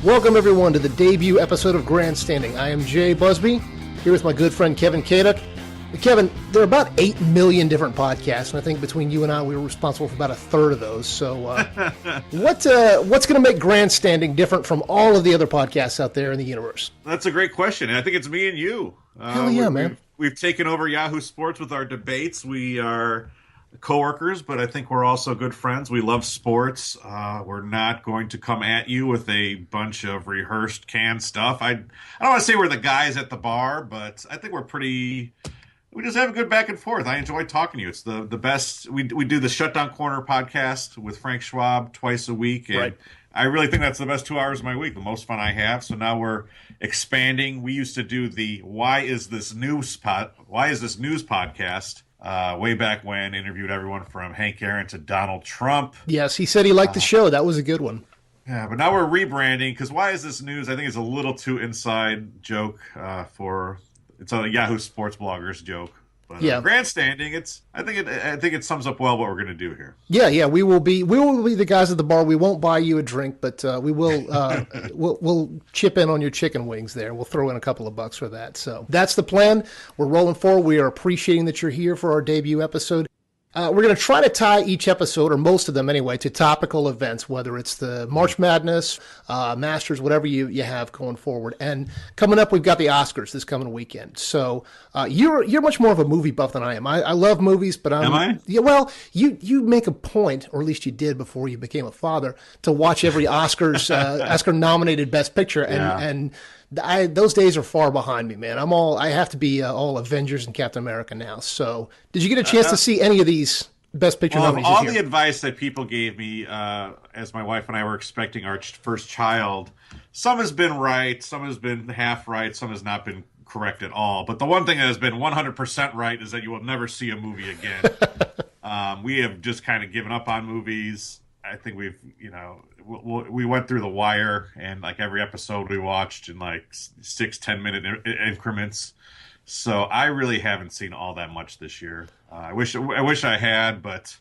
Welcome, everyone, to the debut episode of Grandstanding. I am Jay Busbee, here with my good friend Kevin Kaduk. Kevin, there are about 8 million different podcasts, and I think between you and I, we were responsible for about a third of those. So what's going to make Grandstanding different from all of the other podcasts out there in the universe? That's a great question. I think it's me and you. Hell yeah, man. We've taken over Yahoo Sports with our debates. We are coworkers, but I think we're also good friends. We love sports. We're not going to come at you with a bunch of rehearsed canned stuff. I don't want to say we're the guys at the bar, but I think we just have a good back and forth. I enjoy talking to you. It's the best. We do the Shutdown Corner podcast with Frank Schwab twice a week, and right. I really think that's the best 2 hours of my week, the most fun I have. So now we're expanding. We used to do the Why Is This News podcast. Way back when, interviewed everyone from Hank Aaron to Donald Trump. Yes, he said he liked the show. That was a good one. Yeah, but now we're rebranding because Why Is This News? I think it's a little too inside joke it's a Yahoo Sports bloggers joke. But yeah, Grandstanding. I think it sums up well what we're going to do here. Yeah. We will be the guys at the bar. We won't buy you a drink, but we will we'll chip in on your chicken wings there. We'll throw in a couple of bucks for that. So that's the plan. We're rolling forward. We are appreciating that you're here for our debut episode. We're going to try to tie each episode, or most of them anyway, to topical events, whether it's the March Madness, Masters, whatever you have going forward. And coming up, we've got the Oscars this coming weekend. So you're much more of a movie buff than I am. I love movies, but Am I? Yeah, well, you make a point, or at least you did before you became a father, to watch every Oscars Oscar-nominated Best Picture, and those days are far behind me, man. I have to be all Avengers and Captain America now. So, did you get a chance to see any of these Best Picture nominees? All the advice that people gave me as my wife and I were expecting our first child, some has been right, some has been half right, some has not been correct at all. But the one thing that has been 100% right is that you will never see a movie again. We have just kind of given up on movies. I think we went through The Wire, and like every episode we watched in like 6-10 minute increments. So I really haven't seen all that much this year. I wish I had, but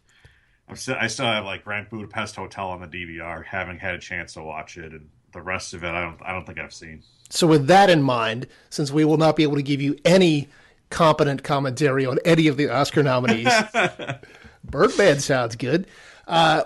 I still have like Grand Budapest Hotel on the DVR. Haven't had a chance to watch it, and the rest of it I don't think I've seen. So with that in mind, since we will not be able to give you any competent commentary on any of the Oscar nominees, Birdman sounds good.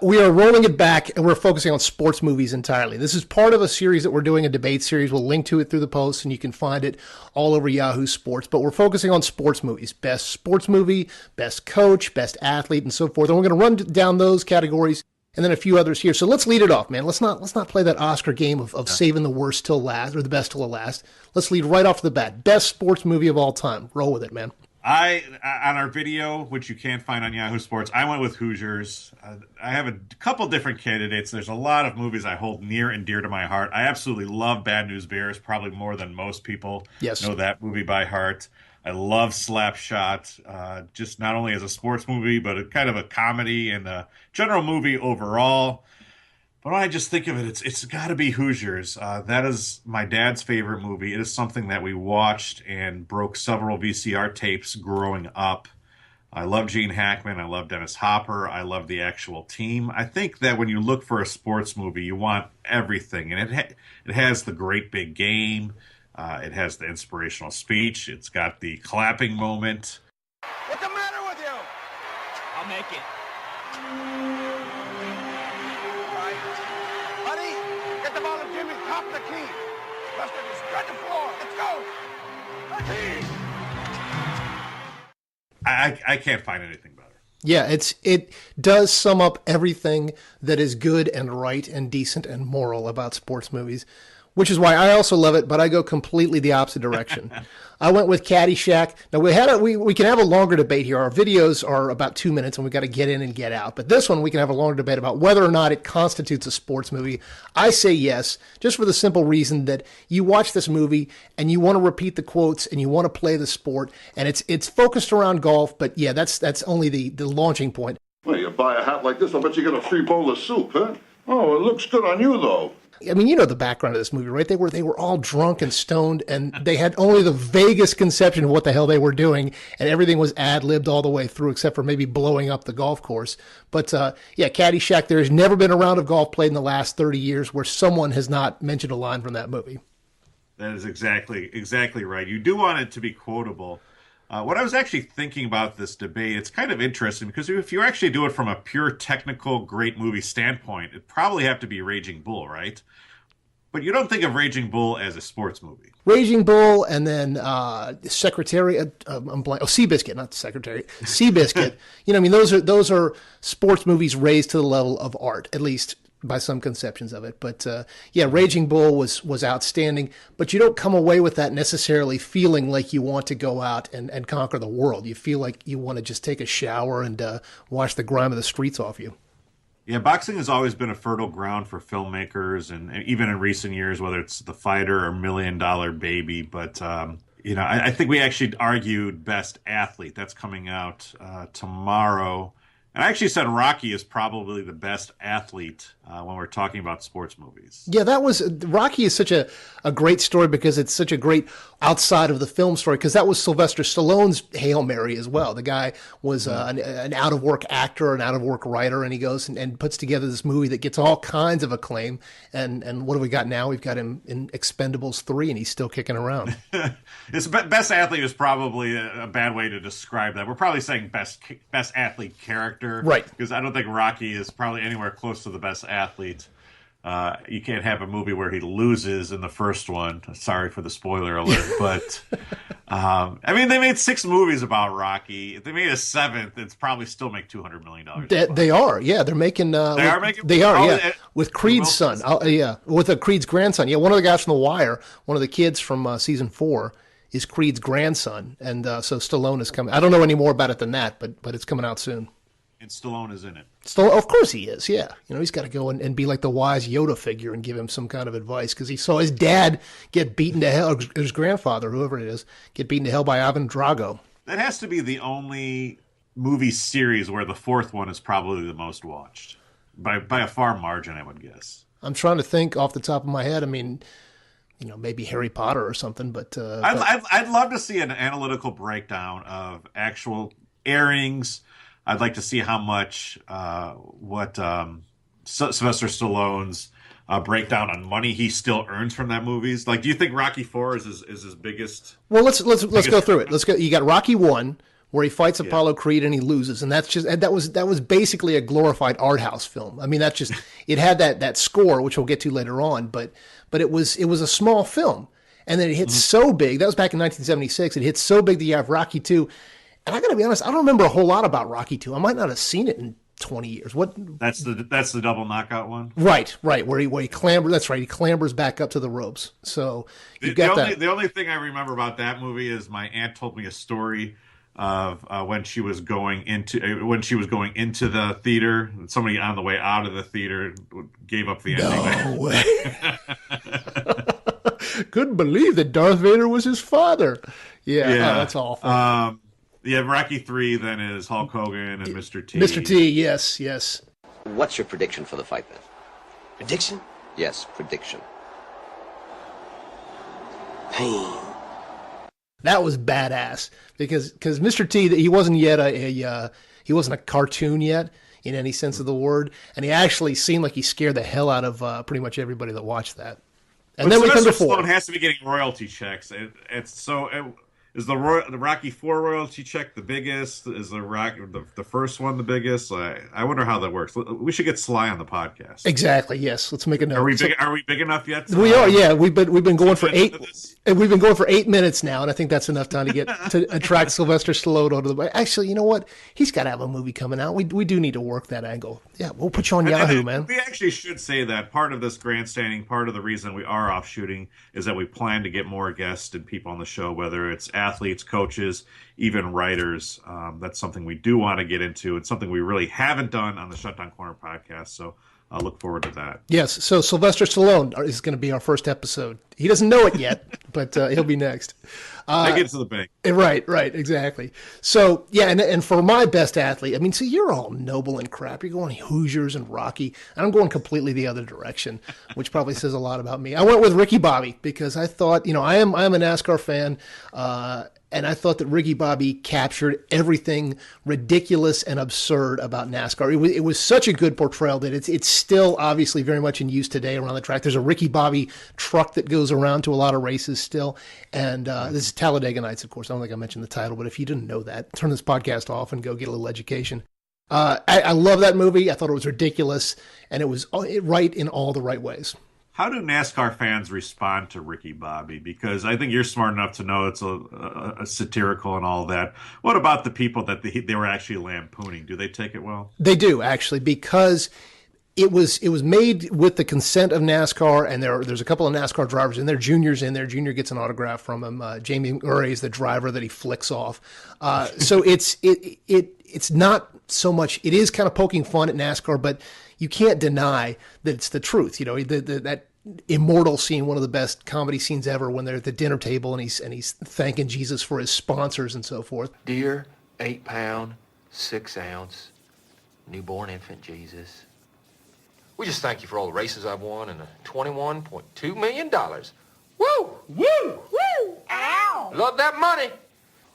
We are rolling it back, and we're focusing on sports movies entirely. This is part of a series that we're doing, a debate series. We'll link to it through the post, and you can find it all over Yahoo Sports. But we're focusing on sports movies. Best sports movie, best coach, best athlete, and so forth. And we're going to run down those categories and then a few others here. So let's lead it off, man. Let's not play that Oscar game of saving the worst till last, or the best till the last. Let's lead right off the bat. Best sports movie of all time. Roll with it, man. On our video, which you can't find on Yahoo Sports, I went with Hoosiers. I have a couple different candidates. There's a lot of movies I hold near and dear to my heart. I absolutely love Bad News Bears, probably more than most people know that movie by heart. I love Slapshot, just not only as a sports movie, but a kind of a comedy and a general movie overall. But when I just think of it, it's got to be Hoosiers. That is my dad's favorite movie. It is something that we watched and broke several VCR tapes growing up. I love Gene Hackman. I love Dennis Hopper. I love the actual team. I think that when you look for a sports movie, you want everything. And it has the great big game. It has the inspirational speech. It's got the clapping moment. What's the matter with you? I'll make it. Get the ball to Jimmy, top the key. Buster, spread the floor. Let's go. I can't find anything better. Yeah, it does sum up everything that is good and right and decent and moral about sports movies, which is why I also love it, but I go completely the opposite direction. I went with Caddyshack. Now, we can have a longer debate here. Our videos are about 2 minutes, and we've got to get in and get out. But this one, we can have a longer debate about whether or not it constitutes a sports movie. I say yes, just for the simple reason that you watch this movie, and you want to repeat the quotes, and you want to play the sport, and it's focused around golf, but yeah, that's only the launching point. Well, you buy a hat like this, I bet you get a free bowl of soup, huh? Oh, it looks good on you, though. I mean, you know the background of this movie, right? They were all drunk and stoned, and they had only the vaguest conception of what the hell they were doing, and everything was ad-libbed all the way through, except for maybe blowing up the golf course. But yeah, Caddyshack, there has never been a round of golf played in the last 30 years where someone has not mentioned a line from that movie. That is exactly right. You do want it to be quotable. What I was actually thinking about this debate, it's kind of interesting because if you actually do it from a pure technical great movie standpoint, it'd probably have to be Raging Bull, right? But you don't think of Raging Bull as a sports movie. Raging Bull, and then Secretariat. I'm blank. Oh, Seabiscuit, not Secretariat. Seabiscuit. I mean, those are sports movies raised to the level of art, at least by some conceptions of it. But yeah, Raging Bull was outstanding. But you don't come away with that necessarily feeling like you want to go out and conquer the world. You feel like you want to just take a shower and wash the grime of the streets off you. Yeah, boxing has always been a fertile ground for filmmakers, and even in recent years, whether it's The Fighter or Million Dollar Baby. But I think we actually argued Best Athlete. That's coming out tomorrow. And I actually said Rocky is probably the best athlete when we're talking about sports movies. Yeah, Rocky is such a great story because it's such a great outside of the film story, because that was Sylvester Stallone's Hail Mary as well. The guy was an out-of-work actor, an out-of-work writer, and he goes and puts together this movie that gets all kinds of acclaim. And what do we got now? We've got him in Expendables 3, and he's still kicking around. His best athlete is probably a bad way to describe that. We're probably saying best athlete character. Right. Because I don't think Rocky is probably anywhere close to the best athlete. You can't have a movie where he loses in the first one. Sorry for the spoiler alert. But, I mean, they made 6 movies about Rocky. If they made a 7th, it's probably still make $200 million. They are. Yeah, they're making... They are, yeah. With Creed's son. Yeah. With Creed's grandson. Yeah, one of the guys from The Wire, one of the kids from season 4, is Creed's grandson. And so Stallone is coming. I don't know any more about it than that, but it's coming out soon. And Stallone is in it. Of course he is, yeah. He's got to go and be like the wise Yoda figure and give him some kind of advice, because he saw his dad get beaten to hell, or his grandfather, whoever it is, get beaten to hell by Ivan Drago. That has to be the only movie series where the 4th one is probably the most watched. By a far margin, I would guess. I'm trying to think off the top of my head. I mean, maybe Harry Potter or something, but... I'd love to see an analytical breakdown of actual airings. I'd like to see how much Sylvester Stallone's breakdown on money he still earns from that movies. Like, do you think Rocky IV is his biggest? Well, let's go through it. Let's go. You got Rocky 1, where he fights Apollo Creed and he loses, and that was basically a glorified art house film. I mean, it had that score, which we'll get to later on, but it was a small film, and then it hit so big. That was back in 1976. It hit so big that you have Rocky 2. And I got to be honest, I don't remember a whole lot about Rocky 2. I might not have seen it in 20 years. What? That's the double knockout one. Right. Where he clambers. That's right. He clambers back up to the ropes. So you got that. The only thing I remember about that movie is my aunt told me a story of when she was going into the theater. Somebody on the way out of the theater gave up the ending. No way. Couldn't believe that Darth Vader was his father. Yeah. Oh, that's awful. Yeah, Rocky 3 then is Hulk Hogan and Mr. T. Mr. T, yes. What's your prediction for the fight, then? Prediction? Yes, prediction. Pain. That was badass because Mr. T, he wasn't yet he wasn't a cartoon yet in any sense of the word, and he actually seemed like he scared the hell out of pretty much everybody that watched that. And then we come to 4. Stallone has to be getting royalty checks. Is the Rocky IV royalty check the biggest? Is the first one the biggest? I wonder how that works. We should get Sly on the podcast. Exactly. Yes. Let's make a note. Are we big enough yet? We are. Yeah. We've been going for 8. We've been going for 8 minutes now, and I think that's enough time to attract Sylvester Stallone onto the. Actually, you know what? He's got to have a movie coming out. We do need to work that angle. Yeah, we'll put you on Yahoo, man. We actually should say that part of this grandstanding, part of the reason we are offshooting, is that we plan to get more guests and people on the show, whether it's athletes, coaches, even writers. That's something we do want to get into. It's something we really haven't done on the Shutdown Corner podcast. So look forward to that. Yes, so Sylvester Stallone is going to be our first episode. He doesn't know it yet, but he'll be next. Take it to the bank. Right, exactly. So, yeah, and for my best athlete, I mean, see, you're all noble and crap. You're going Hoosiers and Rocky, and I'm going completely the other direction, which probably says a lot about me. I went with Ricky Bobby because I thought, I am a NASCAR fan, and I thought that Ricky Bobby captured everything ridiculous and absurd about NASCAR. It was such a good portrayal that it's still obviously very much in use today around the track. There's a Ricky Bobby truck that goes around to a lot of races still. And this is Talladega Nights, of course. I don't think I mentioned the title, but if you didn't know that, turn this podcast off and go get a little education. I love that movie. I thought it was ridiculous, and it was right in all the right ways. How do NASCAR fans respond to Ricky Bobby? Because I think you're smart enough to know it's a satirical and all that. What about the people that they were actually lampooning? Do they take it well? They do, actually, because it was made with the consent of NASCAR, and there's a couple of NASCAR drivers in there. Junior's in there. Junior gets an autograph from him. Jamie Murray is the driver that he flicks off. So it's not so much. It is kind of poking fun at NASCAR, but you can't deny that it's the truth. That immortal scene, one of the best comedy scenes ever, when they're at the dinner table and he's thanking Jesus for his sponsors and so forth. Dear 8-pound, 6-ounce, newborn infant Jesus, we just thank you for all the races I've won and the $21.2 million. Woo! Woo! Woo! Ow! Love that money!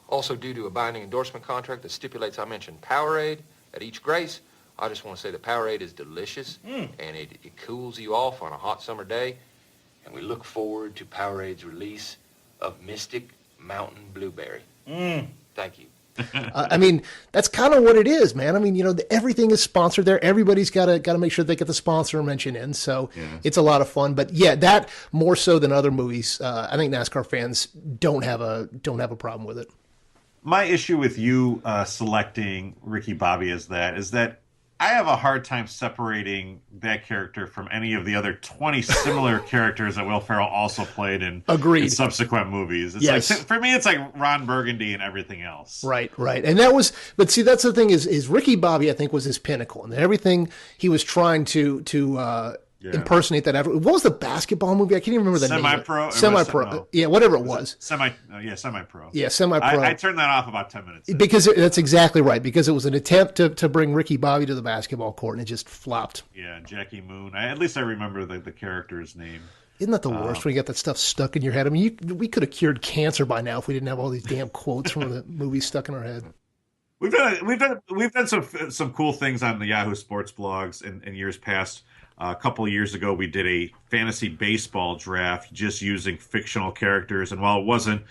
Also, due to a binding endorsement contract that stipulates I mention Powerade at each grace, I just want to say that Powerade is delicious, and it cools you off on a hot summer day, and we look forward to Powerade's release of Mystic Mountain Blueberry. Thank you. I mean, that's kind of what it is, man. I mean, everything is sponsored there. Everybody's got to make sure they get the sponsor mention in, so it's a lot of fun. But yeah, that more so than other movies, I think NASCAR fans don't have a problem with it. My issue with you selecting Ricky Bobby is that I have a hard time separating that character from any of the other 20 similar characters that Will Ferrell also played in subsequent movies. It's yes. like, for me, it's like Ron Burgundy and everything else. Right. And but see, that's the thing is Ricky Bobby, I think, was his pinnacle. And everything he was trying to impersonate that. What was the basketball movie? I can't even remember the Semi-pro? name. Semi-pro. Yeah, whatever it was. Semi-pro. Yeah, semi-pro. I turned that off about 10 minutes ago. Because that's exactly right. Because it was an attempt to bring Ricky Bobby to the basketball court, and it just flopped. Yeah, Jackie Moon. At least I remember the character's name. Isn't that the worst when you got that stuff stuck in your head? I mean, we could have cured cancer by now if we didn't have all these damn quotes from the movie stuck in our head. We've done some cool things on the Yahoo Sports blogs in years past. A couple of years ago, we did a fantasy baseball draft just using fictional characters, and while it wasn't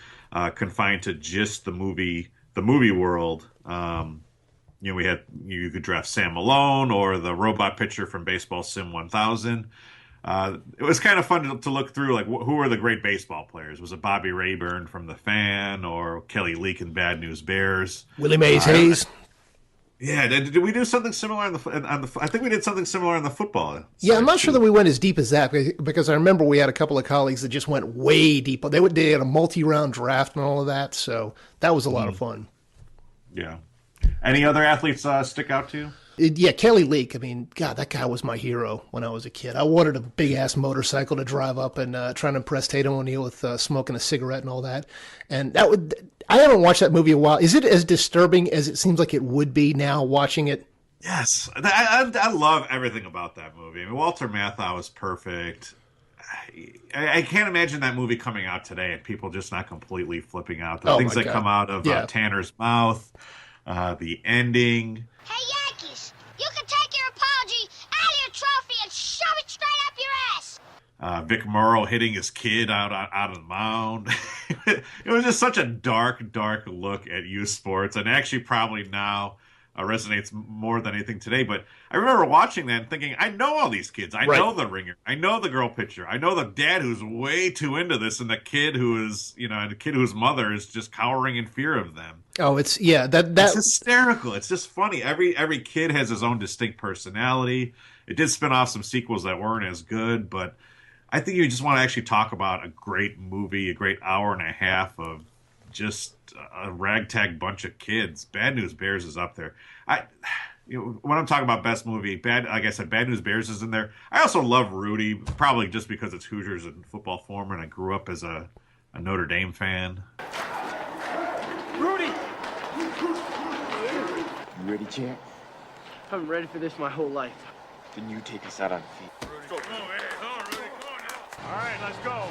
confined to just the movie world, you could draft Sam Malone or the robot pitcher from Baseball Sim 1000. It was kind of fun to look through, like who are the great baseball players? Was it Bobby Rayburn from The Fan or Kelly Leak in Bad News Bears? Willie Mays Hayes. Yeah, did we do something similar on the? I think we did something similar on the football. Yeah, I'm not sure that we went as deep as that because I remember we had a couple of colleagues that just went way deep. They had a multi-round draft and all of that, so that was a lot of fun. Yeah. Any other athletes stick out to you? Yeah, Kelly Leak. I mean, God, that guy was my hero when I was a kid. I wanted a big-ass motorcycle to drive up and try to impress Tatum O'Neal with smoking a cigarette and all that. And I haven't watched that movie in a while. Is it as disturbing as it seems like it would be now watching it? Yes. I love everything about that movie. I mean, Walter Matthau is perfect. I can't imagine that movie coming out today and people just not completely flipping out. The things that come out of Tanner's mouth, the ending. Hey, Yankees, you can take your apology out of your trophy and shove it straight up your ass. Vic Morrow hitting his kid out of the mound. It was just such a dark look at youth sports, and actually probably now resonates more than anything today. But I remember watching that and thinking, I know all these kids. I know the ringer. I know the girl pitcher. I know the dad who's way too into this, and the kid whose mother is just cowering in fear of them. Oh, it's hysterical. It's just funny. Every kid has his own distinct personality. It did spin off some sequels that weren't as good, but I think you just want to actually talk about a great movie, a great hour and a half of just a ragtag bunch of kids. Bad News Bears is up there. when I'm talking about best movie, like I said, Bad News Bears is in there. I also love Rudy, probably just because it's Hoosiers in football form, and I grew up as a Notre Dame fan. Rudy! You ready, champ? I've been ready for this my whole life. Then you take us out on feet. Rudy, come on, Rudy, come on now. All right, let's go.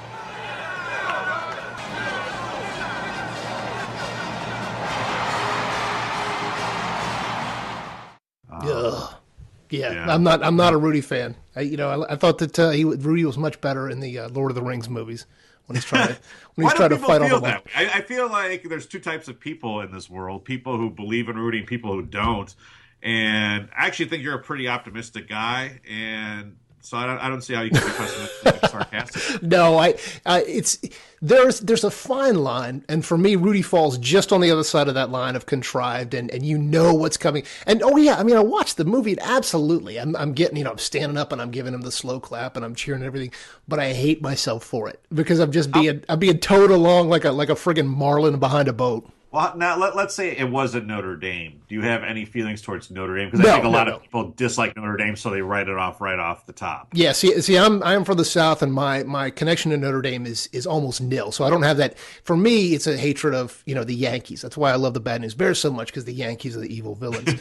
Yeah. I'm not a Rudy fan. I thought that Rudy was much better in the Lord of the Rings movies when he's trying to fight all the that way? I feel like there's two types of people in this world: people who believe in Rudy and people who don't. And I actually think you're a pretty optimistic guy, and so I don't see how you can be pessimistic and sarcastic. No, there's a fine line, and for me, Rudy falls just on the other side of that line of contrived, and you know what's coming. And I watched the movie. And absolutely, I'm getting, I'm standing up and I'm giving him the slow clap and I'm cheering and everything, but I hate myself for it because I'm being towed along like a friggin' marlin behind a boat. Well, now let's say it wasn't Notre Dame. Do you have any feelings towards Notre Dame? Because I think a lot of people dislike Notre Dame, so they write it off right off the top. Yeah, see, I'm from the South, and my connection to Notre Dame is almost nil. So I don't have that. For me, it's a hatred of the Yankees. That's why I love the Bad News Bears so much, because the Yankees are the evil villains.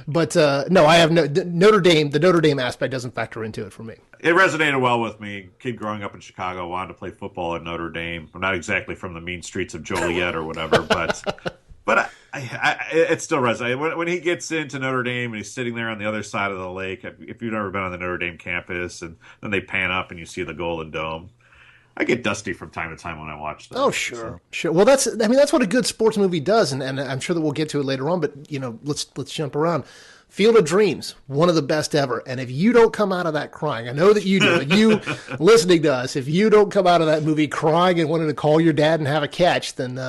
But no, I have Notre Dame. The Notre Dame aspect doesn't factor into it for me. It resonated well with me. Kid growing up in Chicago, wanted to play football at Notre Dame. I'm not exactly from the mean streets of Joliet or whatever, but it still resonates. When he gets into Notre Dame and he's sitting there on the other side of the lake, if you've never been on the Notre Dame campus, and then they pan up and you see the Golden Dome, I get dusty from time to time when I watch that. Oh, sure. Well, that's what a good sports movie does, and I'm sure that we'll get to it later on. But let's jump around. Field of Dreams, one of the best ever. And if you don't come out of that crying, I know that you do, but you listening to us, if you don't come out of that movie crying and wanting to call your dad and have a catch, then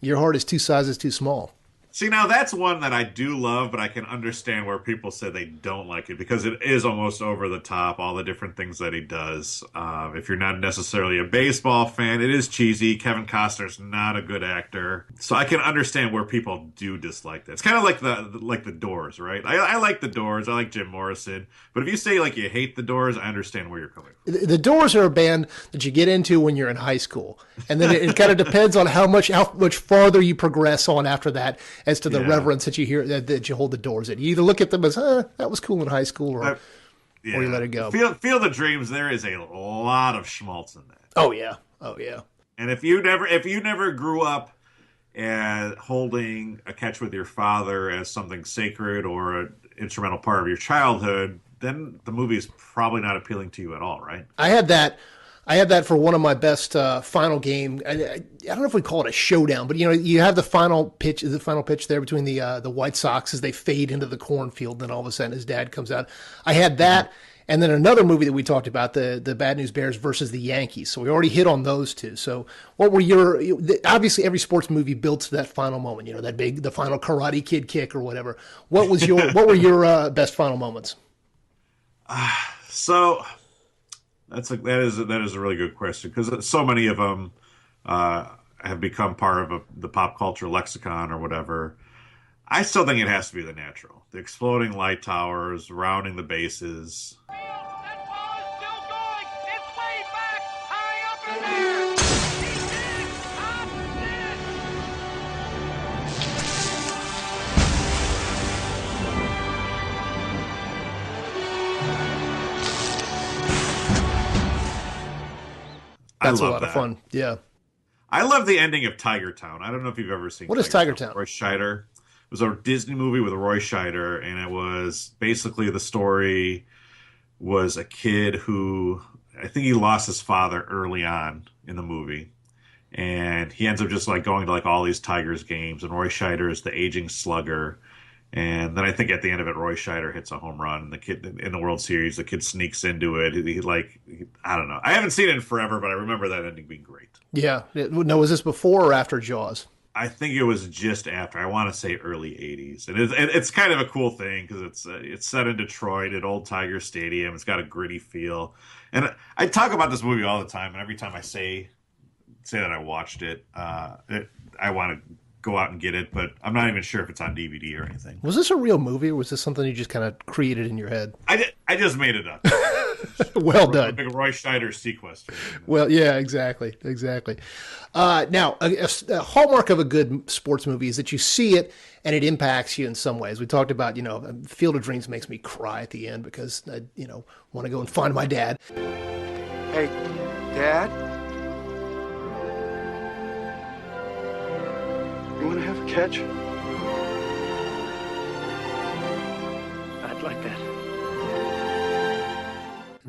your heart is two sizes too small. See, now that's one that I do love, but I can understand where people say they don't like it because it is almost over the top, all the different things that he does. If you're not necessarily a baseball fan, it is cheesy. Kevin Costner's not a good actor. So I can understand where people do dislike that. It's kind of like the Doors, right? I like the Doors. I like Jim Morrison. But if you say you hate the Doors, I understand where you're coming from. The Doors are a band that you get into when you're in high school. And then it kind of depends on how much farther you progress on after that as to the reverence that you hear, that you hold the Doors in. You either look at them as, that was cool in high school, or you let it go. Field of Dreams, there is a lot of schmaltz in that. Oh yeah. And if you never grew up holding a catch with your father as something sacred or an instrumental part of your childhood, then the movie is probably not appealing to you at all, right? I had that for one of my best final game. I don't know if we call it a showdown, but you have the final pitch there between the White Sox as they fade into the cornfield. Then all of a sudden his dad comes out. I had that, and then another movie that we talked about, the Bad News Bears versus the Yankees. So we already hit on those two. So what were obviously every sports movie builds to that final moment. The final Karate Kid kick or whatever. What were your best final moments? So. That is a really good question because so many of them have become part of the pop culture lexicon or whatever. I still think it has to be the natural, the exploding light towers, rounding the bases. That ball is still going. It's way back. High up in there. That's a lot of fun. Yeah. I love the ending of Tiger Town. I don't know if you've ever seen What is Tiger Town? Roy Scheider. It was a Disney movie with Roy Scheider, and it was basically the story was a kid who, I think he lost his father early on in the movie. And he ends up just going to all these Tigers games, and Roy Scheider is the aging slugger. And then I think at the end of it, Roy Scheider hits a home run, and the kid in the World Series, the kid sneaks into it. I don't know. I haven't seen it in forever, but I remember that ending being great. Yeah. No, was this before or after Jaws? I think it was just after. I want to say early '80s, and it's kind of a cool thing because it's set in Detroit at Old Tiger Stadium. It's got a gritty feel, and I talk about this movie all the time. And every time I say that I watched it, I want to go out and get it, but I'm not even sure if it's on DVD or anything. Was this a real movie, or was this something you just kind of created in your head? I just made it up. Well done. Big Roy Scheider sequester. Well, yeah, exactly. Now, a hallmark of a good sports movie is that you see it and it impacts you in some ways. We talked about, Field of Dreams makes me cry at the end because I, want to go and find my dad. Hey, Dad? You want to have a catch? I'd like that.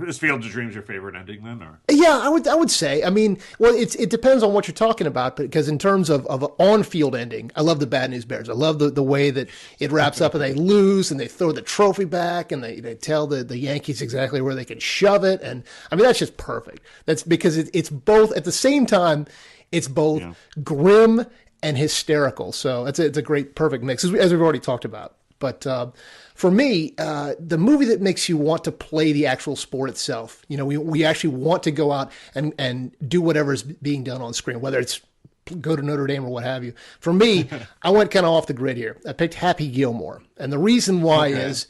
Is Field of Dreams your favorite ending then, or? Yeah, I would say. I mean, well, it depends on what you're talking about, because in terms of an on-field ending, I love the Bad News Bears. I love the way that it wraps up and they lose and they throw the trophy back and they tell the Yankees exactly where they can shove it. And I mean, that's just perfect. That's because it's both at the same time. It's both grim and hysterical. So it's a great, perfect mix, as we've already talked about. But for me, the movie that makes you want to play the actual sport itself, we actually want to go out and do whatever is being done on screen, whether it's go to Notre Dame or what have you. For me, I went kind of off the grid here. I picked Happy Gilmore. And the reason why is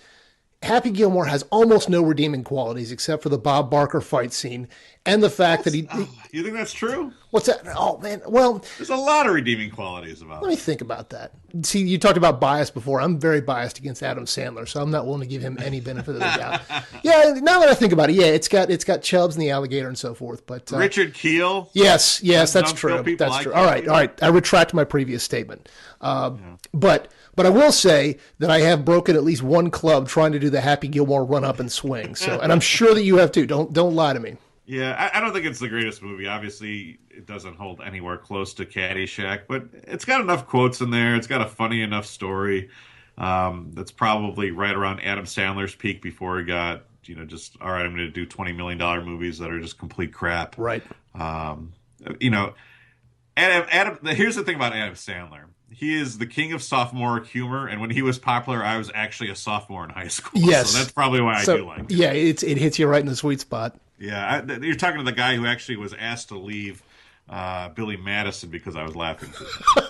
Happy Gilmore has almost no redeeming qualities except for the Bob Barker fight scene and the fact that he you think that's true? What's that? Oh, man. Well, there's a lot of redeeming qualities about it. Let me think about that. See, you talked about bias before. I'm very biased against Adam Sandler, so I'm not willing to give him any benefit of the doubt. Yeah, now that I think about it, it's got Chubbs and the alligator and so forth. But Richard Keel. Yes, that's true. That's true. All right. I retract my previous statement. But I will say that I have broken at least one club trying to do the Happy Gilmore run up and swing. So, and I'm sure that you have too. Don't lie to me. Yeah, I don't think it's the greatest movie. Obviously, it doesn't hold anywhere close to Caddyshack, but it's got enough quotes in there. It's got a funny enough story. That's probably right around Adam Sandler's peak before he got, just, all right, I'm going to do $20 million movies that are just complete crap. Right. Adam. Here's the thing about Adam Sandler. He is the king of sophomore humor, and when he was popular, I was actually a sophomore in high school. Yes. So that's probably why I do like it. Yeah, it hits you right in the sweet spot. Yeah, you're talking to the guy who actually was asked to leave Billy Madison because I was laughing too much.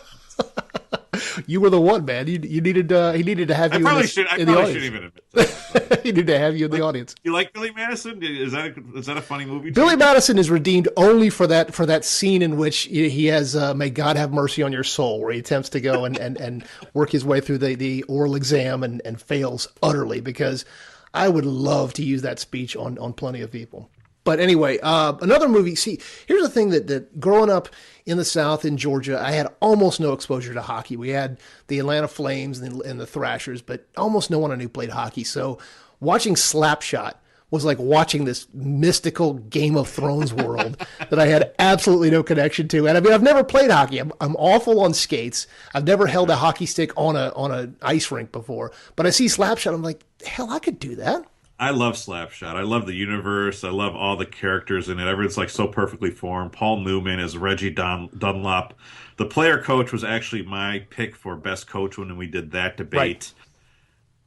You were the one, man. You needed he needed to have you in the audience. I probably shouldn't even admit that. He needed to have you in the audience. You like Billy Madison? Is that a funny movie? Billy Madison is redeemed only for that scene in which he has "May God have mercy on your soul," where he attempts to go and work his way through the oral exam and fails utterly, because I would love to use that speech on plenty of people. But anyway, another movie. See, here's the thing that growing up in the South in Georgia, I had almost no exposure to hockey. We had the Atlanta Flames and the Thrashers, but almost no one I knew played hockey. So watching Slapshot was like watching this mystical Game of Thrones world that I had absolutely no connection to. And I mean, I've never played hockey. I'm awful on skates. I've never held a hockey stick on an ice rink before. But I see Slapshot, I'm like, hell, I could do that. I love Slapshot. I love the universe. I love all the characters in it. Everyone's like so perfectly formed. Paul Newman is Reggie Dunlop. The player coach was actually my pick for best coach when we did that debate.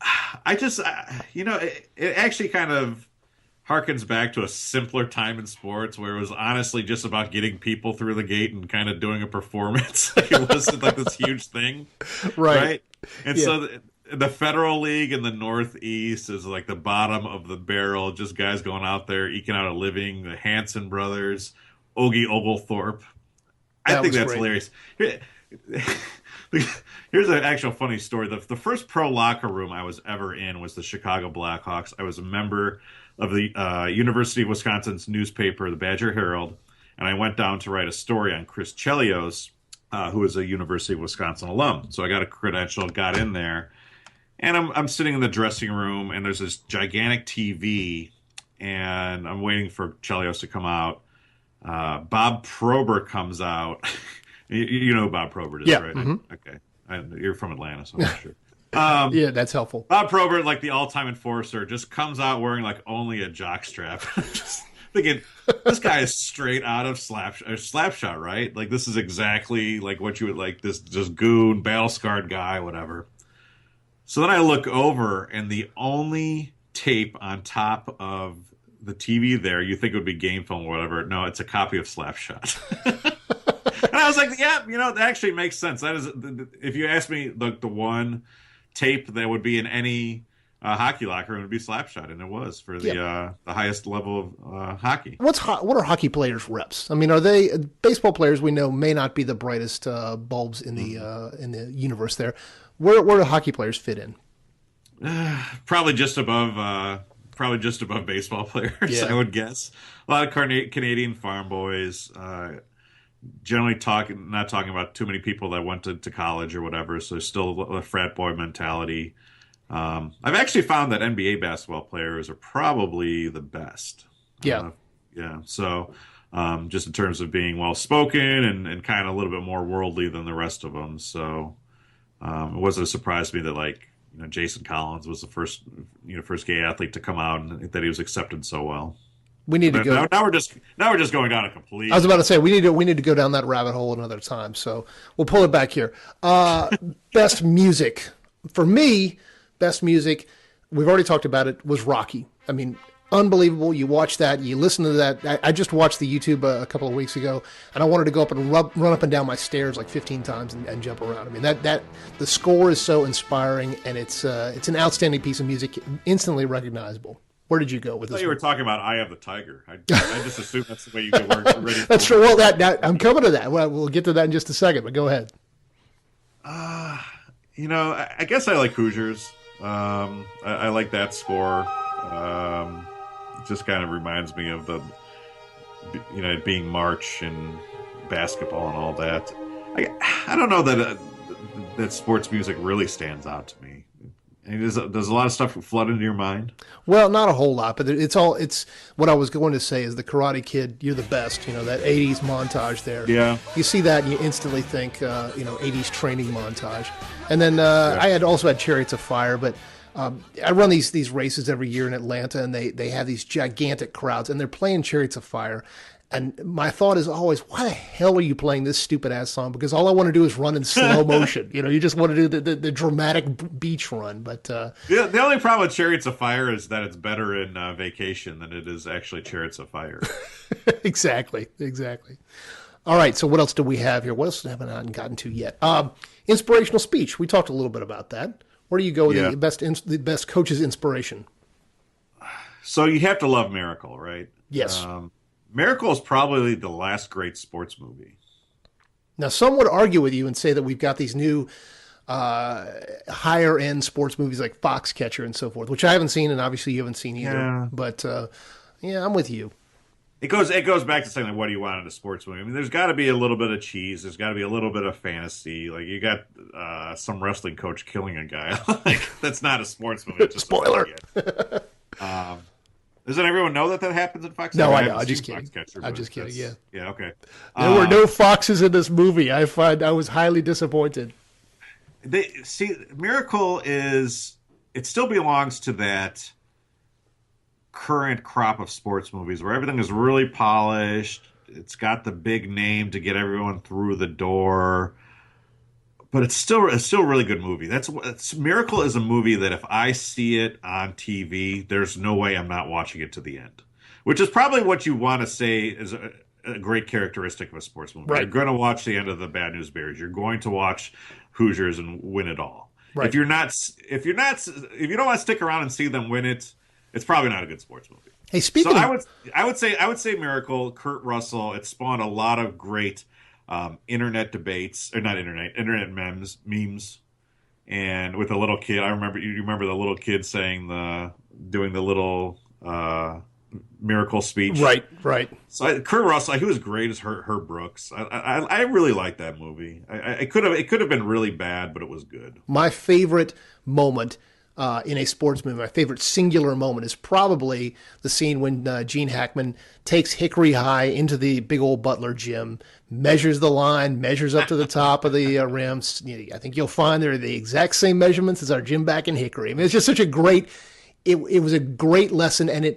Right. I just, it actually kind of harkens back to a simpler time in sports where it was honestly just about getting people through the gate and kind of doing a performance. Like it wasn't like this huge thing. Right. And so the Federal League in the Northeast is like the bottom of the barrel, just guys going out there eking out a living. The Hanson brothers, Ogie Oglethorpe. I think that's hilarious. Here's an actual funny story. The first pro locker room I was ever in was the Chicago Blackhawks. I was a member of the University of Wisconsin's newspaper, the Badger Herald, and I went down to write a story on Chris Chelios, who is a University of Wisconsin alum. So I got a credential, got in there. And I'm sitting in the dressing room, and there's this gigantic TV, and I'm waiting for Chelios to come out. Bob Probert comes out. You know who Bob Probert is, right? Mm-hmm. Okay. You're from Atlanta, so I'm not sure. Yeah, that's helpful. Bob Probert, like the all-time enforcer, just comes out wearing like only a jockstrap. Just thinking, this guy is straight out of Slapshot, right? Like this is exactly like what you would like, this just goon, battle-scarred guy, whatever. So then I look over, and the only tape on top of the TV there, you think it would be game film or whatever. No, it's a copy of Slapshot. And I was like, yeah, that actually makes sense. That is, if you ask me, the one tape that would be in any hockey locker room would be Slapshot, and it was for the highest level of hockey. What are hockey players' reps? I mean, are they baseball players? We know may not be the brightest bulbs in the universe. There, where do hockey players fit in? Probably just above baseball players, I would guess. A lot of Canadian farm boys. Generally not talking about too many people that went to college or whatever. So there's still a frat boy mentality. I've actually found that NBA basketball players are probably the best. Yeah. So just in terms of being well spoken and kind of a little bit more worldly than the rest of them. So it wasn't a surprise to me that Jason Collins was the first gay athlete to come out, and that he was accepted so well. We need to go. Now we're just going down a complete. I was about to say we need to go down that rabbit hole another time. So we'll pull it back here. Best music for me. Best music. We've already talked about it. Was Rocky. I mean, unbelievable. You watch that. You listen to that. I just watched the YouTube a couple of weeks ago, and I wanted to go up and run up and down my stairs like 15 times and jump around. I mean, that the score is so inspiring, and it's an outstanding piece of music, instantly recognizable. Where did you go with this? You were talking about "Eye of the Tiger." I just assumed that's the way you were ready. That's true. Well, that I'm coming to that. Well, we'll get to that in just a second. But go ahead. I guess I like Hoosiers. I like that score. It just kind of reminds me of the, being March and basketball and all that. I don't know that sports music really stands out to me. And does a lot of stuff flood into your mind? Well, not a whole lot, but it's what I was going to say is the Karate Kid, You're the Best, that 80s montage there. Yeah. You see that and you instantly think, 80s training montage. And then I had also had Chariots of Fire, but I run these races every year in Atlanta, and they have these gigantic crowds, and they're playing Chariots of Fire. And my thought is always, why the hell are you playing this stupid ass song? Because all I want to do is run in slow motion. You just want to do the dramatic beach run. But the only problem with Chariots of Fire is that it's better in Vacation than it is actually Chariots of Fire. Exactly. All right. So what else do we have here? What else haven't I gotten to yet? Inspirational speech. We talked a little bit about that. Where do you go with the best coach's inspiration? So you have to love Miracle, right? Yes. Miracle is probably the last great sports movie. Now, some would argue with you and say that we've got these new higher-end sports movies like Foxcatcher and so forth, which I haven't seen, and obviously you haven't seen either. Yeah. But, I'm with you. It goes back to saying, like, what do you want in a sports movie? I mean, there's got to be a little bit of cheese. There's got to be a little bit of fantasy. Like, you got some wrestling coach killing a guy. Like, that's not a sports movie. It's just spoiler. Doesn't everyone know that happens in Fox? No, I know. I'm just kidding. Yeah. Yeah, okay. There were no foxes in this movie. I was highly disappointed. Miracle it still belongs to that current crop of sports movies where everything is really polished. It's got the big name to get everyone through the door. But it's still a really good movie. Miracle is a movie that if I see it on TV, there's no way I'm not watching it to the end. Which is probably what you want to say is a great characteristic of a sports movie. Right. You're going to watch the end of the Bad News Bears. You're going to watch Hoosiers and win it all. Right. If you don't want to stick around and see them win it, it's probably not a good sports movie. Hey, speaking of... I would say Miracle, Kurt Russell, it spawned a lot of great internet debates, or not internet memes, and with a little kid. You remember the little kid doing the little Miracle speech, right. So Kurt Russell, he was great as Herb Brooks. I really liked that movie. It could have been really bad, but it was good. My favorite moment in a sports movie, my favorite singular moment is probably the scene when Gene Hackman takes Hickory High into the big old Butler gym, measures the line, measures up to the top of the rims. I think you'll find they're the exact same measurements as our gym back in Hickory. I mean, it's just such a great. It was a great lesson, and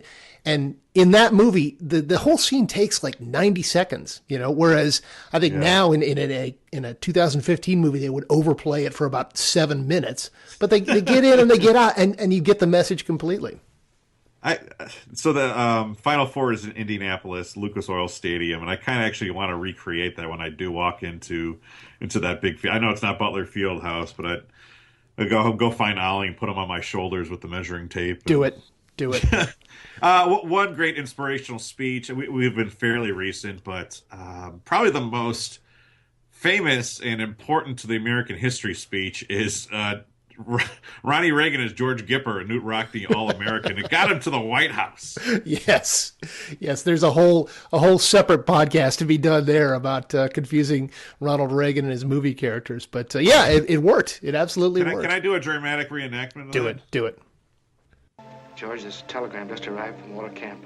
in that movie, the whole scene takes like 90 seconds, whereas I think now in a 2015 movie, they would overplay it for about 7 minutes, but they get in and they get out and you get the message completely. So the Final Four is in Indianapolis, Lucas Oil Stadium, and I kind of actually want to recreate that when I do walk into that big field. I know it's not Butler Fieldhouse, but I go find Ollie and put him on my shoulders with the measuring tape. Do it. One great inspirational speech. We've been fairly recent, but probably the most famous and important to the American history speech is Ronnie Reagan as George Gipper and Newt Rockne All-American. It got him to the White House. Yes. There's a whole separate podcast to be done there about confusing Ronald Reagan and his movie characters. But it worked. It absolutely worked. Can I do a dramatic reenactment? Do it. George, this telegram just arrived from Water Camp.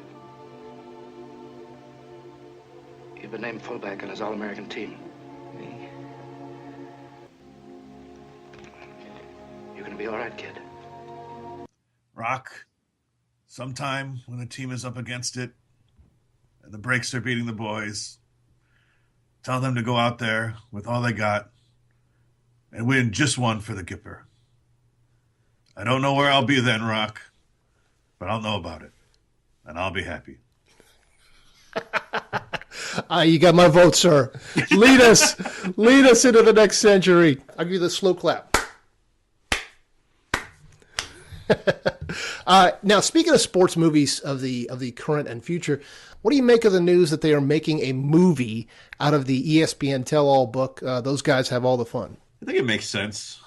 You've been named fullback on his All-American team. You're gonna be all right, kid. Rock, sometime when the team is up against it and the breaks are beating the boys, tell them to go out there with all they got and win just one for the Gipper. I don't know where I'll be then, Rock, but I'll know about it, and I'll be happy. You got my vote, sir. Lead us into the next century. I'll give you the slow clap. Now, speaking of sports movies of the current and future, what do you make of the news that they are making a movie out of the ESPN tell-all book? Those guys have all the fun. I think it makes sense.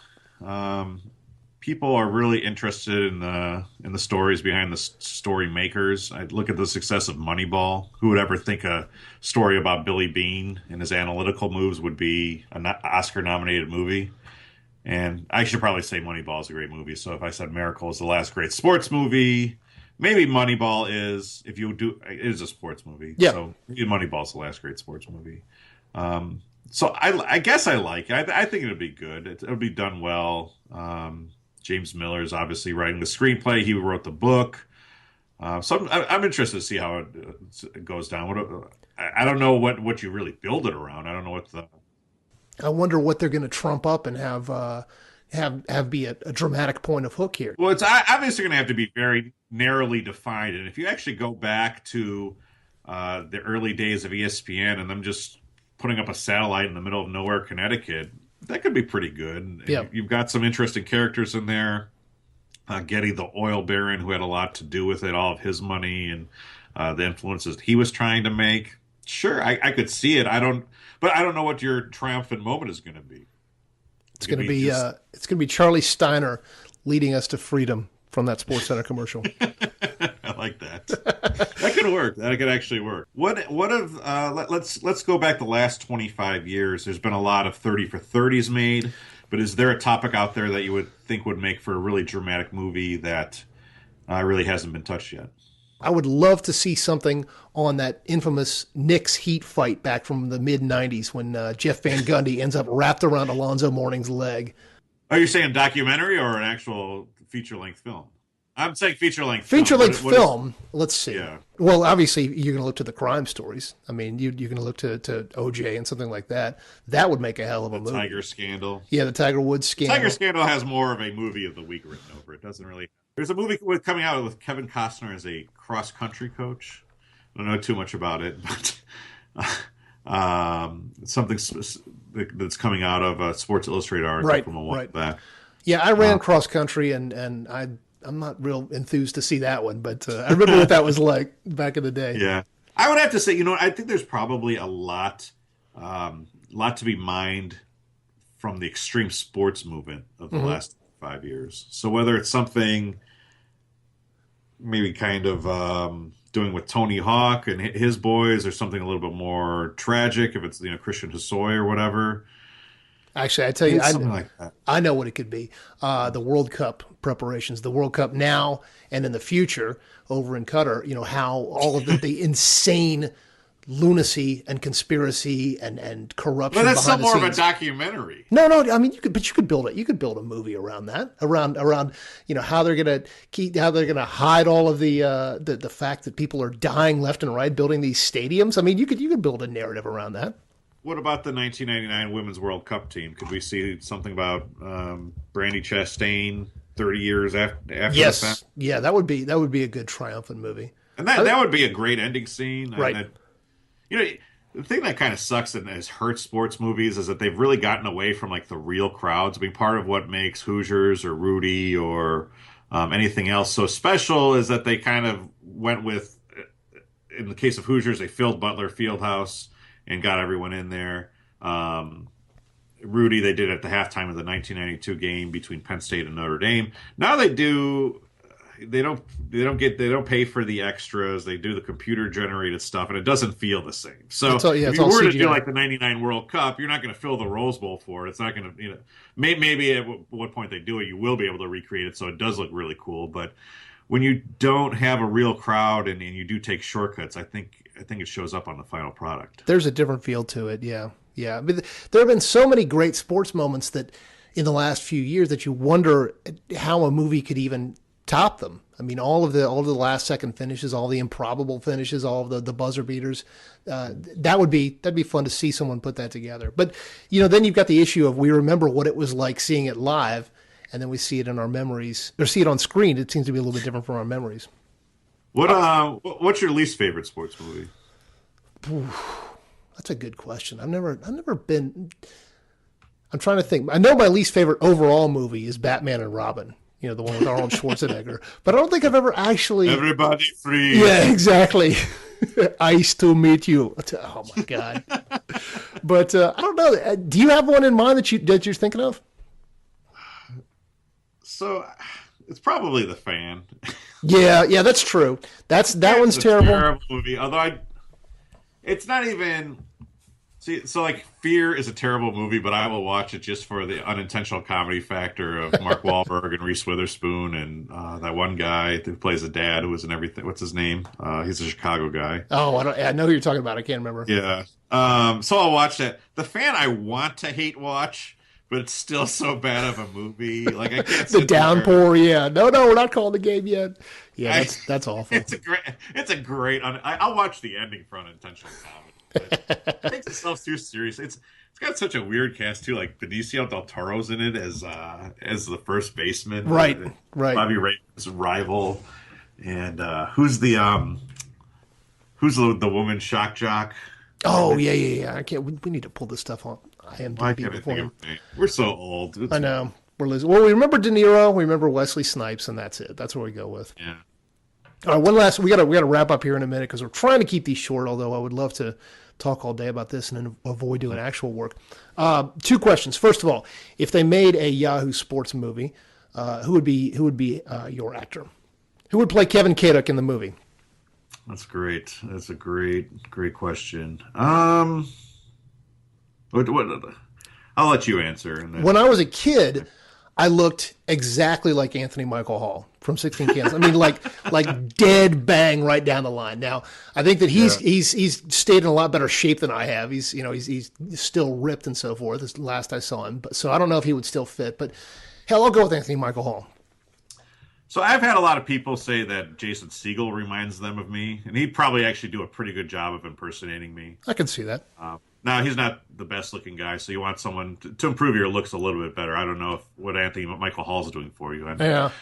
People are really interested in the stories behind the story makers. I look at the success of Moneyball. Who would ever think a story about Billy Beane and his analytical moves would be an Oscar-nominated movie? And I should probably say Moneyball is a great movie. So if I said Miracle is the last great sports movie, maybe Moneyball is. It is a sports movie. Yeah. So maybe Moneyball is the last great sports movie. So I guess I like it. I think it'll be good. It'll be done well. James Miller is obviously writing the screenplay. He wrote the book. So I'm interested to see how it goes down. I don't know what you really build it around. I don't know what the... I wonder what they're going to trump up and have be a dramatic point of hook here. Well, it's obviously going to have to be very narrowly defined. And if you actually go back to the early days of ESPN and them just putting up a satellite in the middle of nowhere, Connecticut, that could be pretty good. Yeah. You've got some interesting characters in there. Getty, the oil baron, who had a lot to do with it, all of his money and the influences he was trying to make. Sure, I could see it. I don't know what your triumphant moment is going to be. It's going to be Charlie Steiner leading us to freedom from that SportsCenter commercial. I like that. That could work. That could actually work. Let's go back the last 25 years. There's been a lot of 30 for 30s made, but is there a topic out there that you would think would make for a really dramatic movie that really hasn't been touched yet? I would love to see something on that infamous Knicks Heat fight back from the mid-'90s when Jeff Van Gundy ends up wrapped around Alonzo Mourning's leg. Are you saying documentary or an actual feature-length film? I'm saying feature-length film. Let's see. Yeah. Well, obviously, you're going to look to the crime stories. I mean, you're going to look to OJ and something like that. That would make a hell of a movie. Tiger Scandal. Yeah, the Tiger Woods scandal. Tiger Scandal has more of a movie of the week written over it. Doesn't really... There's a movie coming out with Kevin Costner as a cross-country coach. I don't know too much about it, but something that's coming out of a Sports Illustrated article from a while back. Yeah, I ran cross-country, and I'm not real enthused to see that one, but I remember what that was like back in the day. Yeah. I would have to say, I think there's probably a lot to be mined from the extreme sports movement of the last 5 years. So whether it's something maybe kind of doing with Tony Hawk and his boys, or something a little bit more tragic, if it's Christian Hosoi or whatever. Actually, I tell you, like that. I know what it could be. The World Cup preparations, the World Cup now and in the future over in Qatar. How all of the insane lunacy and conspiracy and corruption. But that's behind more the of a scenes. Documentary. No. I mean, you could build it. You could build a movie around that. Around how they're gonna hide all of the fact that people are dying left and right, building these stadiums. I mean, you could build a narrative around that. What about the 1999 Women's World Cup team? Could we see something about Brandi Chastain 30 years after the Yes, fact. yeah, that would be a good triumphant movie. And that would be a great ending scene. Right. And the thing that kind of sucks and has hurt sports movies is that they've really gotten away from like the real crowds. I mean, part of what makes Hoosiers or Rudy or anything else so special is that they kind of went with, in the case of Hoosiers, they filled Butler Fieldhouse and got everyone in there. Rudy, they did at the halftime of the 1992 game between Penn State and Notre Dame. Now they don't pay for the extras. They do the computer generated stuff, and it doesn't feel the same. So if you were to do like the '99 World Cup, you're not going to fill the Rose Bowl for it. It's not going to, maybe at what point they do it, you will be able to recreate it, so it does look really cool. But when you don't have a real crowd and you do take shortcuts, I think it shows up on the final product. There's a different feel to it. Yeah. Yeah. But there have been so many great sports moments that in the last few years that you wonder how a movie could even top them. I mean, all of the last second finishes, all the improbable finishes, all of the buzzer beaters. That'd be fun to see someone put that together. But then you've got the issue of we remember what it was like seeing it live, and then we see it in our memories or see it on screen. It seems to be a little bit different from our memories. What's your least favorite sports movie? That's a good question. I've never been. I'm trying to think. I know my least favorite overall movie is Batman and Robin. The one with Arnold Schwarzenegger. But I don't think I've ever actually. Everybody free. Yeah, exactly. Nice to meet you. Oh my God. But I don't know. Do you have one in mind that you're thinking of? So it's probably The Fan. Yeah, that's true. That one's terrible. Terrible movie. Although it's not even. See, so like Fear is a terrible movie, but I will watch it just for the unintentional comedy factor of Mark Wahlberg and Reese Witherspoon and that one guy who plays the dad who was in everything. What's his name? He's a Chicago guy. Oh, I know who you're talking about. I can't remember. Yeah. So I'll watch that. The Fan I want to hate watch, but it's still so bad of a movie. Like I can't. The downpour. Yeah. No, we're not calling the game yet. Yeah, that's awful. It's a great. I'll watch the ending for unintentional comedy. It takes itself too serious. It's got such a weird cast too. Like Benicio del Toro's in it as the first baseman, right. Bobby Ray's rival, and who's the woman shock jock? Oh yeah. I can't. We need to pull this stuff on IMDb before him. We're so old. I know we're losing. Well, we remember De Niro, we remember Wesley Snipes, and that's it. That's what we go with. Yeah. All right, one last. We got to wrap up here in a minute because we're trying to keep these short. Although I would love to talk all day about this and then avoid doing actual work. 2 questions. First of all, if they made a Yahoo Sports movie, who would be your actor? Who would play Kevin Kaduk in the movie? That's great. That's a great question. I'll let you answer. When I was a kid, I looked exactly like Anthony Michael Hall from 16 Candles. I mean, like dead bang right down the line. Now, I think that he's stayed in a lot better shape than I have. He's still ripped and so forth. This last I saw him, so I don't know if he would still fit. But hell, I'll go with Anthony Michael Hall. So I've had a lot of people say that Jason Segel reminds them of me, and he'd probably actually do a pretty good job of impersonating me. I can see that. Now, he's not the best-looking guy, so you want someone to improve your looks a little bit better. I don't know what Anthony Michael Hall's doing for you. Yeah.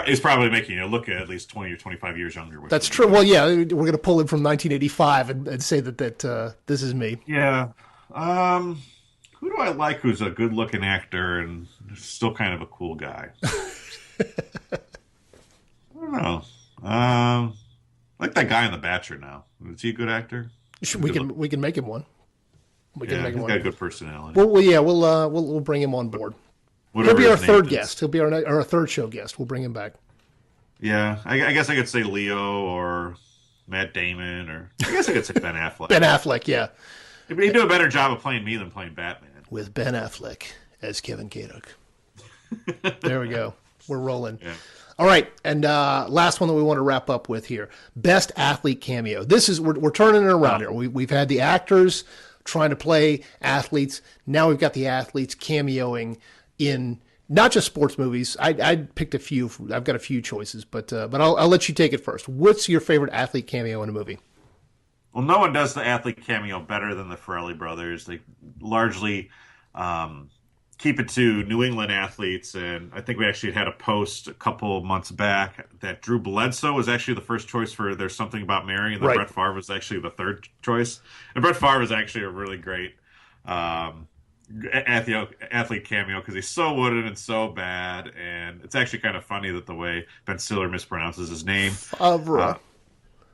He's probably making you look at least 20 or 25 years younger. That's true. Well, yeah, we're going to pull him from 1985 and say that this is me. Yeah. Who do I like who's a good-looking actor and still kind of a cool guy? I don't know. I like that guy in The Bachelor now. Is he a good actor? We can make him one. He's got a good personality. We'll bring him on board. He'll be our third guest. He'll be our third show guest. We'll bring him back. Yeah, I guess I could say Leo or Matt Damon, or I guess I could say Ben Affleck. Ben Affleck, yeah. He'd do a better job of playing me than playing Batman. With Ben Affleck as Kevin Kaduk. There we go. We're rolling. Yeah. All right, and last one that we want to wrap up with here: best athlete cameo. This is we're turning it around here. We've had the actors trying to play athletes. Now we've got the athletes cameoing in not just sports movies. I picked a few. I've got a few choices, but I'll let you take it first. What's your favorite athlete cameo in a movie? Well, no one does the athlete cameo better than the Farrelly brothers. They largely keep it to New England athletes, and I think we actually had a post a couple months back that Drew Bledsoe was actually the first choice for There's Something About Mary, and then Brett Favre was actually the third choice. And Brett Favre is actually a really great athlete cameo because he's so wooden and so bad, and it's actually kind of funny that the way Ben Stiller mispronounces his name. Favre.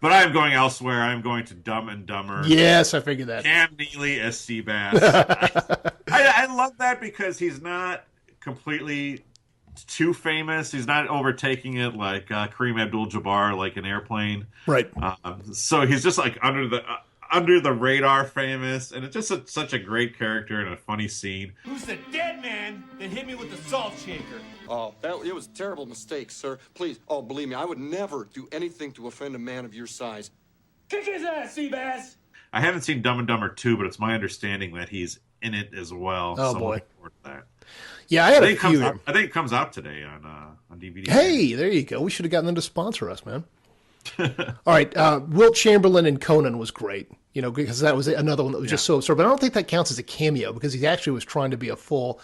But I am going elsewhere. I am going to Dumb and Dumber. Yes, I figured that. Cam Neely as Seabass. I love that because he's not completely too famous. He's not overtaking it like Kareem Abdul-Jabbar, like an Airplane. Right. So he's just like under the radar famous, and it's just such a great character and a funny scene. Who's the dead man that hit me with the salt shaker? Oh, it was a terrible mistake, sir. Please, believe me, I would never do anything to offend a man of your size. Kick his ass, Seabass! I haven't seen Dumb and Dumber 2, but it's my understanding that he's in it as well. Oh, so boy. I'm looking forward to that. Yeah, I had a few. I think it comes out today on DVD. Hey, there you go. We should have gotten them to sponsor us, man. All right, Wilt Chamberlain and Conan was great, because that was another one that was just so absurd. But I don't think that counts as a cameo because he actually was trying to be a full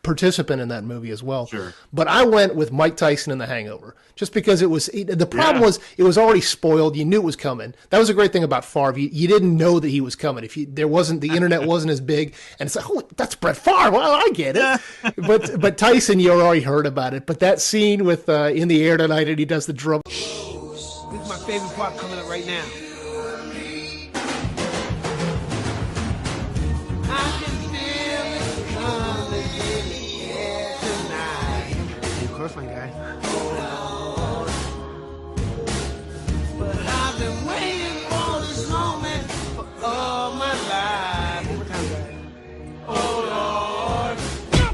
participant in that movie as well. Sure. But I went with Mike Tyson in The Hangover just because the problem was it was already spoiled. You knew it was coming. That was a great thing about Favre. You didn't know that he was coming. The internet wasn't as big, and it's like, oh, that's Brett Favre. Well, I get it. but Tyson, you already heard about it. But that scene with In the Air Tonight, and he does the drum. This is my favorite part coming up right now. Of course, my guy. But I've been waiting for this moment for all my life. One more time, guys. Oh, Lord.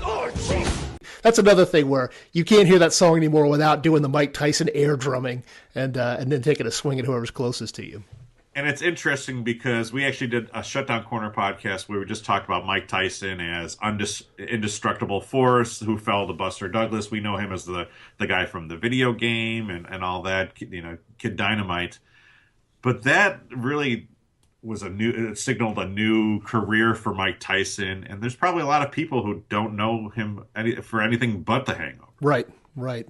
Oh, jeez. That's another thing where you can't hear that song anymore without doing the Mike Tyson air drumming and then taking a swing at whoever's closest to you. And it's interesting because we actually did a Shutdown Corner podcast where we just talked about Mike Tyson as indestructible force who fell to Buster Douglas. We know him as the guy from the video game and all that, Kid Dynamite. But that really was it signaled a new career for Mike Tyson. And there's probably a lot of people who don't know him for anything but The Hangover. Right.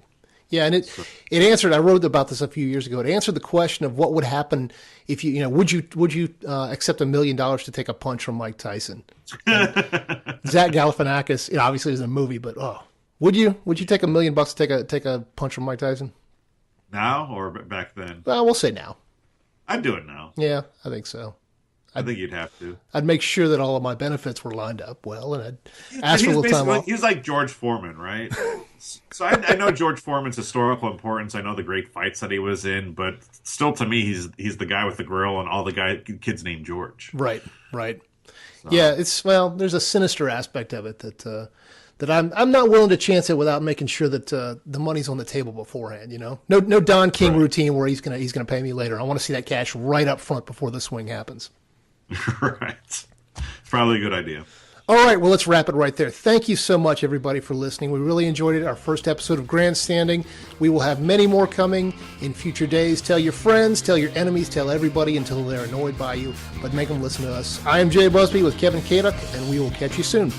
Yeah, and it answered. I wrote about this a few years ago. It answered the question of what would happen if would you accept $1 million to take a punch from Mike Tyson? Zach Galifianakis, obviously is a movie, but would you take $1 million to take a punch from Mike Tyson? Now or back then? Well, we'll say now. I'd do it now. Yeah, I think so. I think you'd have to. I'd make sure that all of my benefits were lined up well, and I'd ask for a little time off. He's like George Foreman, right? So I know George Foreman's historical importance. I know the great fights that he was in, but still, to me, he's the guy with the grill and all the kids named George. Right. So. Yeah, there's a sinister aspect of it that I'm not willing to chance it without making sure that the money's on the table beforehand. No Don King routine where he's gonna pay me later. I want to see that cash right up front before the swing happens. Right. It's probably a good idea. All right, well, let's wrap it right there. Thank you so much, everybody, for listening. We really enjoyed it, our first episode of Grandstanding. We will have many more coming in future days. Tell your friends, tell your enemies, tell everybody until they're annoyed by you, but make them listen to us. I am Jay Busbee with Kevin Kaduk, and we will catch you soon.